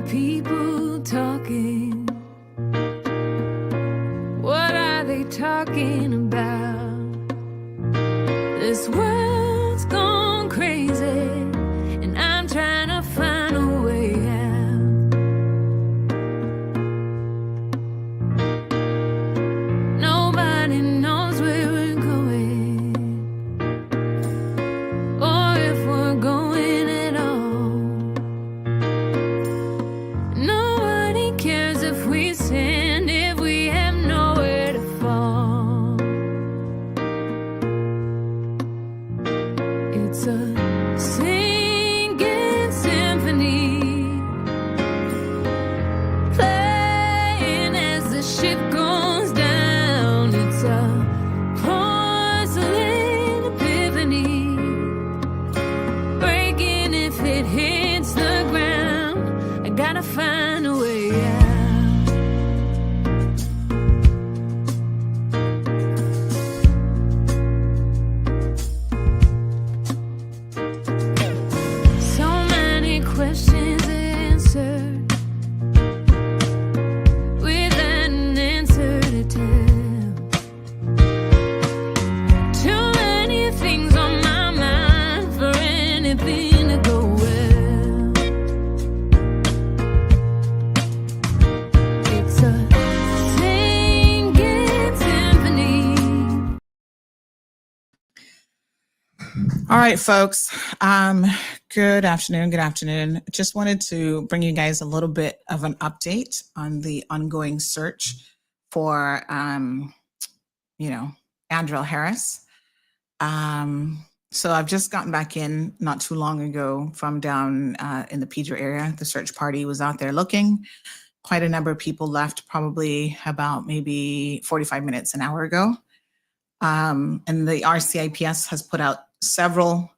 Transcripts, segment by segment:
people talking? What are they talking about? This world's gone crazy, and I'm trying to find a way out. Nobody knows where we're going, or if we're going at all. Nobody cares if we stand, if we have nowhere to fall. It's a singing symphony, playing as the ship goes down. It's a porcelain epiphany, breaking if it hits the ground. I gotta find a way out. So many questions answered without an answer to tell. Too many things on my mind for anything to go well. It's a singing symphony. All right, folks. Good afternoon. Good afternoon. Just wanted to bring you guys a little bit of an update on the ongoing search for, Andrel Harris. So I've just gotten back in not too long ago from down in the Pedro area. The search party was out there looking. Quite a number of people left, probably about maybe 45 minutes, an hour ago. And the RCIPS has put out several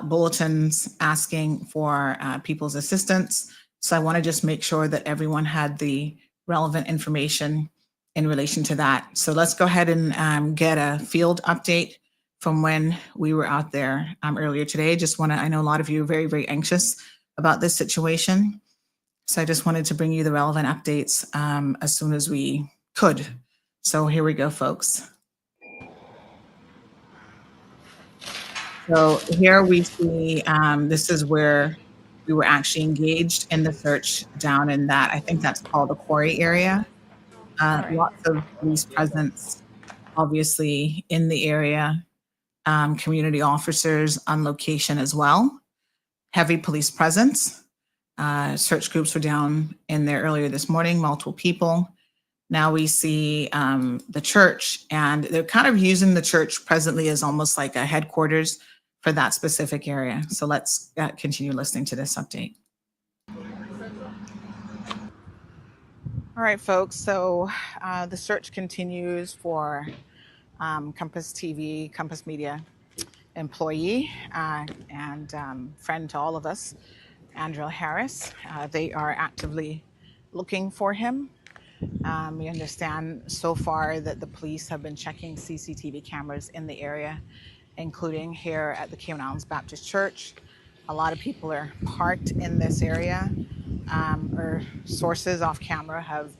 bulletins asking for people's assistance. So I want to just make sure that everyone had the relevant information in relation to that. So let's go ahead and get a field update from when we were out there earlier today. I know a lot of you are very, very anxious about this situation. So I just wanted to bring you the relevant updates as soon as we could. So here we go, folks. So here we see, this is where we were actually engaged in the search down in that, I think that's called the quarry area. Lots of police presence, obviously, in the area. Community officers on location as well. Heavy police presence. Search groups were down in there earlier this morning, multiple people. Now we see the church, and they're kind of using the church presently as almost like a headquarters for that specific area. So let's continue listening to this update. All right, folks. So the search continues for Compass TV, Compass Media employee and friend to all of us, Andrel Harris. They are actively looking for him. We understand so far that the police have been checking CCTV cameras in the area, including here at the Cayman Islands Baptist Church. A lot of people are parked in this area. Our sources off camera have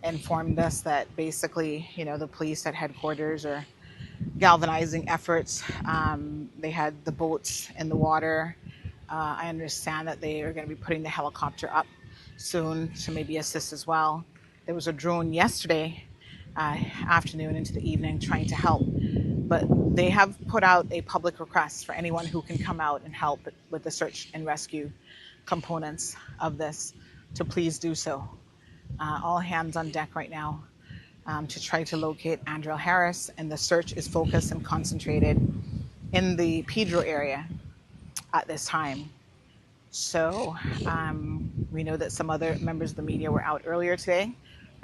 informed us that basically, the police at headquarters are galvanizing efforts. They had the boats in the water. I understand that they are going to be putting the helicopter up soon to maybe assist as well. There was a drone yesterday afternoon into the evening trying to help, but they have put out a public request for anyone who can come out and help with the search and rescue components of this to please do so. All hands on deck right now to try to locate Andrel Harris, and the search is focused and concentrated in the Pedro area at this time. So we know that some other members of the media were out earlier today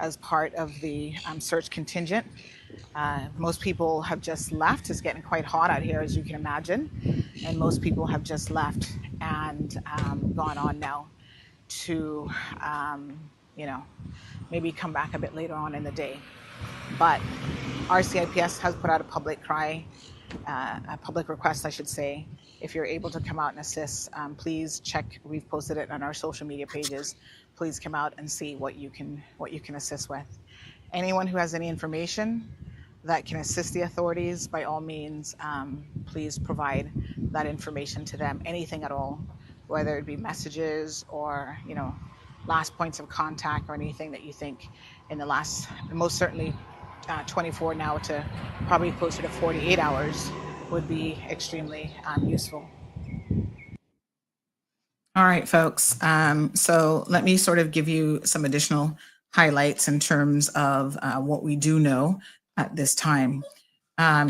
as part of the search contingent. Most people have just left. It's getting quite hot out here, as you can imagine. And most people have just left and gone on now to, maybe come back a bit later on in the day. But RCIPS has put out a public request, I should say, if you're able to come out and assist, please check. We've posted it on our social media pages. Please come out and see what you can assist with. Anyone who has any information that can assist the authorities, by all means, please provide that information to them. Anything at all, whether it be messages or last points of contact or anything that you think in the last, most certainly 24 now to probably closer to 48 hours would be extremely useful. All right, folks. So let me sort of give you some additional highlights in terms of what we do know at this time.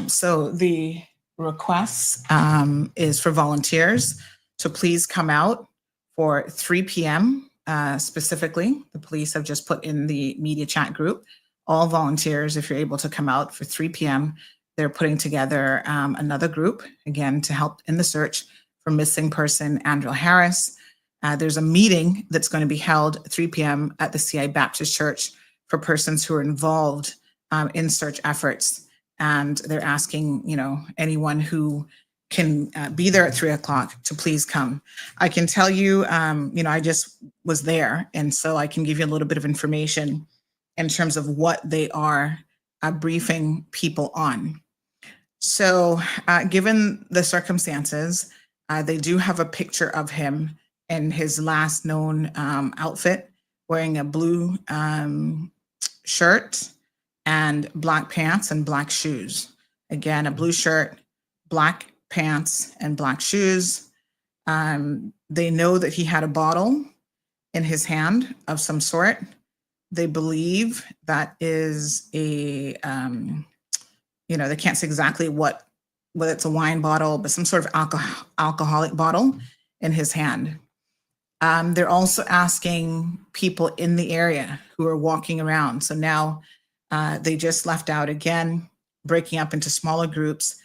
So the request is for volunteers to please come out for 3 p.m. Specifically. The police have just put in the media chat group. All volunteers, if you're able to come out for 3 p.m., they're putting together another group, again, to help in the search for missing person Andrel Harris. There's a meeting that's going to be held at 3 p.m. at the CI Baptist Church for persons who are involved in search efforts. And they're asking, anyone who can be there at 3 o'clock to please come. I can tell you, I just was there. And so I can give you a little bit of information in terms of what they are briefing people on. So given the circumstances, they do have a picture of him in his last known outfit, wearing a blue shirt and black pants and black shoes. Again, a blue shirt, black pants, and black shoes. They know that he had a bottle in his hand of some sort. They believe that is a, they can't say exactly whether it's a wine bottle, but some sort of alcoholic bottle in his hand. They're also asking people in the area who are walking around. So now they just left out again, breaking up into smaller groups.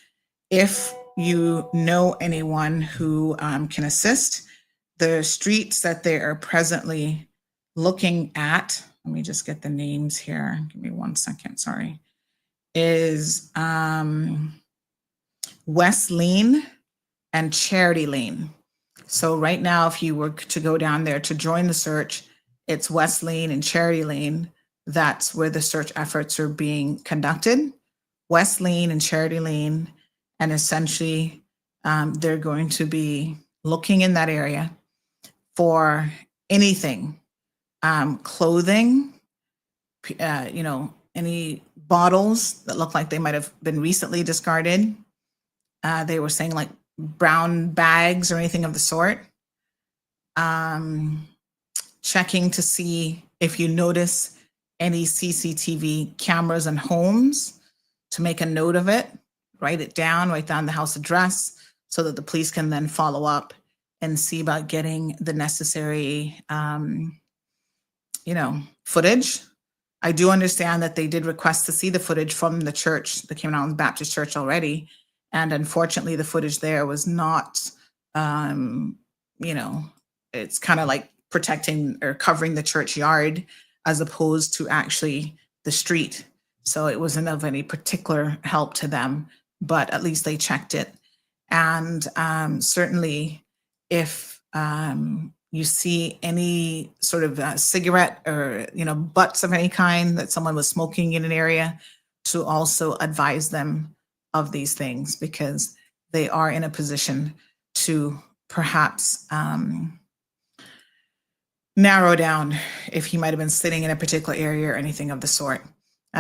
If you know anyone who can assist, the streets that they are presently looking at, let me just get the names here. Give me 1 second, sorry, is West Lane and Charity Lane. So right now, if you were to go down there to join the search, it's West Lane and Charity Lane. That's where the search efforts are being conducted. West Lane and Charity Lane. And essentially, they're going to be looking in that area for anything, clothing, any bottles that look like they might have been recently discarded. They were saying like brown bags or anything of the sort. Checking to see if you notice any CCTV cameras in homes, to make a note of it, write down the house address so that the police can then follow up and see about getting the necessary, footage. I do understand that they did request to see the footage from the church, the Cayman Islands Baptist Church already. And unfortunately, the footage there was not, it's kind of like protecting or covering the churchyard as opposed to actually the street. So it wasn't of any particular help to them, but at least they checked it. And certainly if you see any sort of cigarette or, butts of any kind that someone was smoking in an area, to also advise them of these things, because they are in a position to perhaps narrow down if he might have been sitting in a particular area or anything of the sort.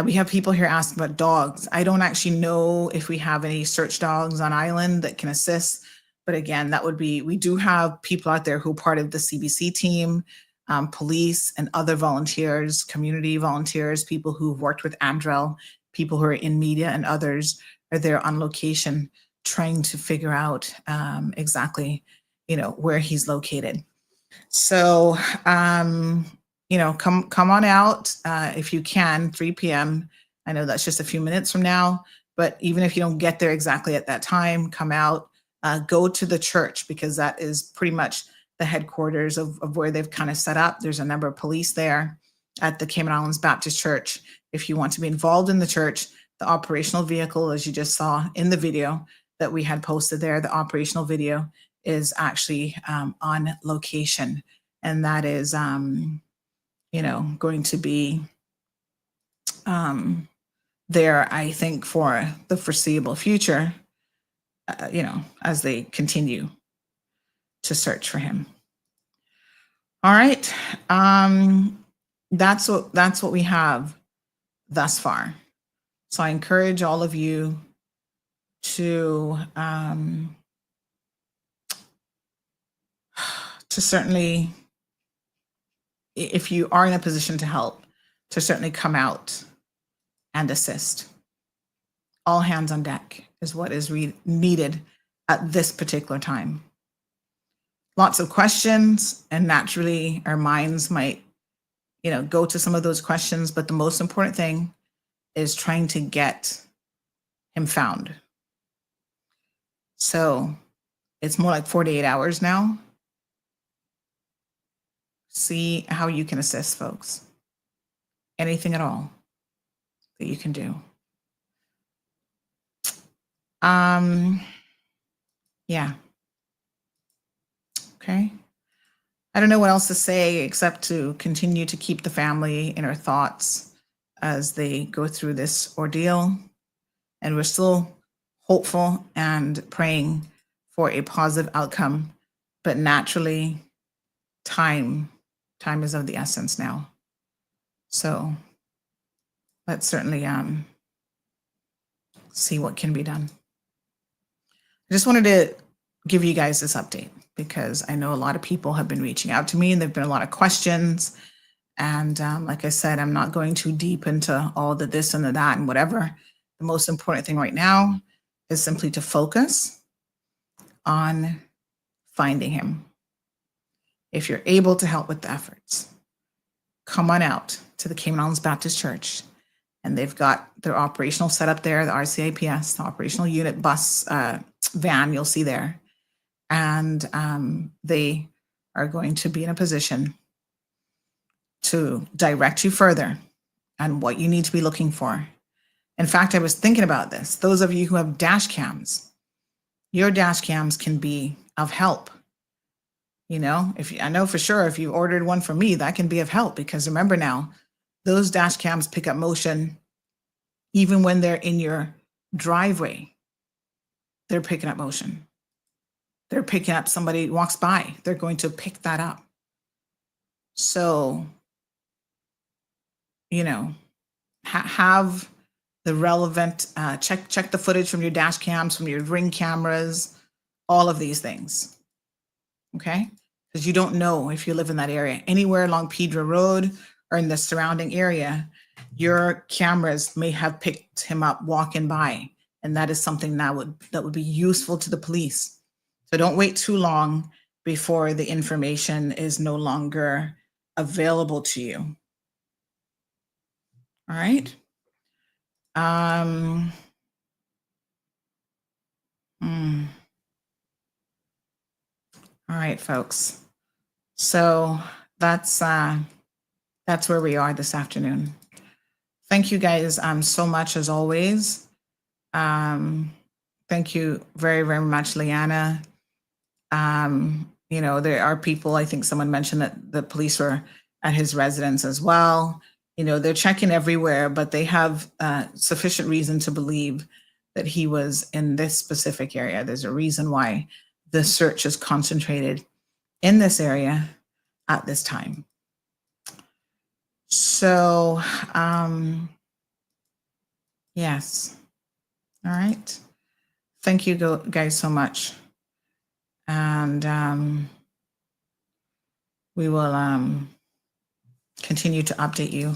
We have people here asking about dogs. I don't actually know if we have any search dogs on island that can assist. But again, we do have people out there who are part of the CBC team, police and other volunteers, community volunteers, people who've worked with Andrel, people who are in media, and others are there on location trying to figure out exactly, where he's located. So, come on out if you can, 3 p.m. I know that's just a few minutes from now, but even if you don't get there exactly at that time, come out, go to the church, because that is pretty much the headquarters of where they've kind of set up. There's a number of police there at the Cayman Islands Baptist Church. If you want to be involved in the church, the operational vehicle, as you just saw in the video, that we had posted there, the operational video, is actually on location. And that is, going to be there, I think, for the foreseeable future, as they continue to search for him. All right. That's what we have thus far. So I encourage all of you to certainly, if you are in a position to help, to certainly come out and assist. All hands on deck is what is needed at this particular time. Lots of questions, and naturally our minds might, go to some of those questions, but the most important thing is trying to get him found. So it's more like 48 hours now. See how you can assist, folks. Anything at all that you can do. Yeah. Okay. I don't know what else to say except to continue to keep the family in our thoughts as they go through this ordeal. And we're still hopeful and praying for a positive outcome, but naturally, time is of the essence now. So let's certainly see what can be done. I just wanted to give you guys this update because I know a lot of people have been reaching out to me and there've been a lot of questions. And like I said, I'm not going too deep into all the this and the that and whatever. The most important thing right now is simply to focus on finding him. If you're able to help with the efforts, come on out to the Cayman Islands Baptist Church. And they've got their operational setup there, the RCIPS, the operational unit bus van you'll see there. And they are going to be in a position to direct you further on what you need to be looking for. In fact, I was thinking about this. Those of you who have dash cams, your dash cams can be of help. I know for sure if you ordered one from me, that can be of help, because remember now, those dash cams pick up motion even when they're in your driveway. They're picking up motion. They're picking up somebody walks by. They're going to pick that up. So, have the relevant, check the footage from your dash cams, from your Ring cameras, all of these things. Okay? Because you don't know if you live in that area. Anywhere along Pedro Road or in the surrounding area, your cameras may have picked him up walking by. And that is something that would be useful to the police. So don't wait too long before the information is no longer available to you. All right. All right, folks. So that's where we are this afternoon. Thank you guys so much as always. Thank you very, very much, Leanna. There are people, I think someone mentioned that the police were at his residence as well. They're checking everywhere, but they have sufficient reason to believe that he was in this specific area. There's a reason why the search is concentrated in this area at this time. So, yes. All right. Thank you guys so much. And we will continue to update you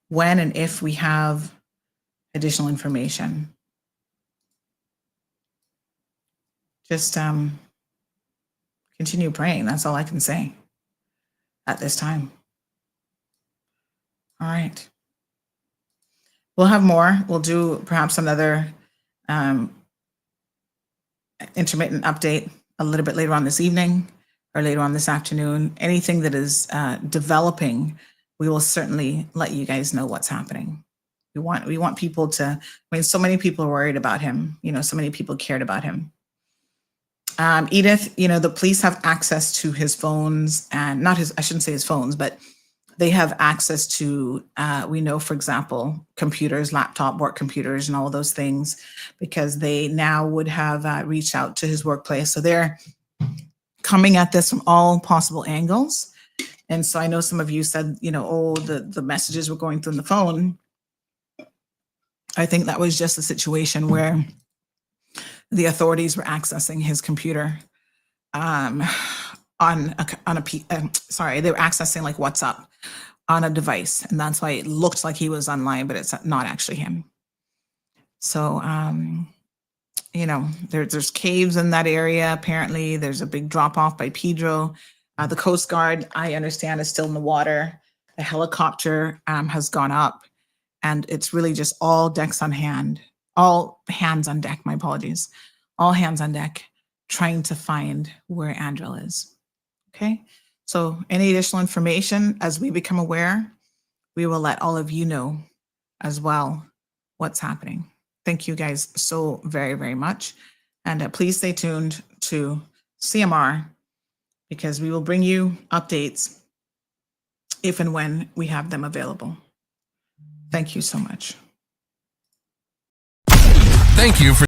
when and if we have additional information. Just continue praying. That's all I can say at this time. All right. We'll have more. We'll do perhaps another intermittent update a little bit later on this evening or later on this afternoon. Anything that is developing, we will certainly let you guys know what's happening. We want people to, I mean, so many people are worried about him, so many people cared about him. Edith, the police have access to his phones, and not his, I shouldn't say his phones, but they have access to, we know, for example, computers, laptop, work computers, and all those things, because they now would have reached out to his workplace. So they're coming at this from all possible angles. And so I know some of you said, oh, the messages were going through the phone. I think that was just a situation where the authorities were accessing his computer on sorry, they were accessing like WhatsApp on a device, and that's why it looked like he was online, but it's not actually him. So, there's caves in that area. Apparently, there's a big drop off by Pedro. The Coast Guard, I understand, is still in the water. The helicopter has gone up, and it's really just all decks on hand, all hands on deck. My apologies, all hands on deck, trying to find where Andrel is. Okay, so any additional information as we become aware, we will let all of you know as well what's happening. Thank you guys so very, very much. And please stay tuned to CMR, because we will bring you updates if and when we have them available. Thank you so much. Thank you for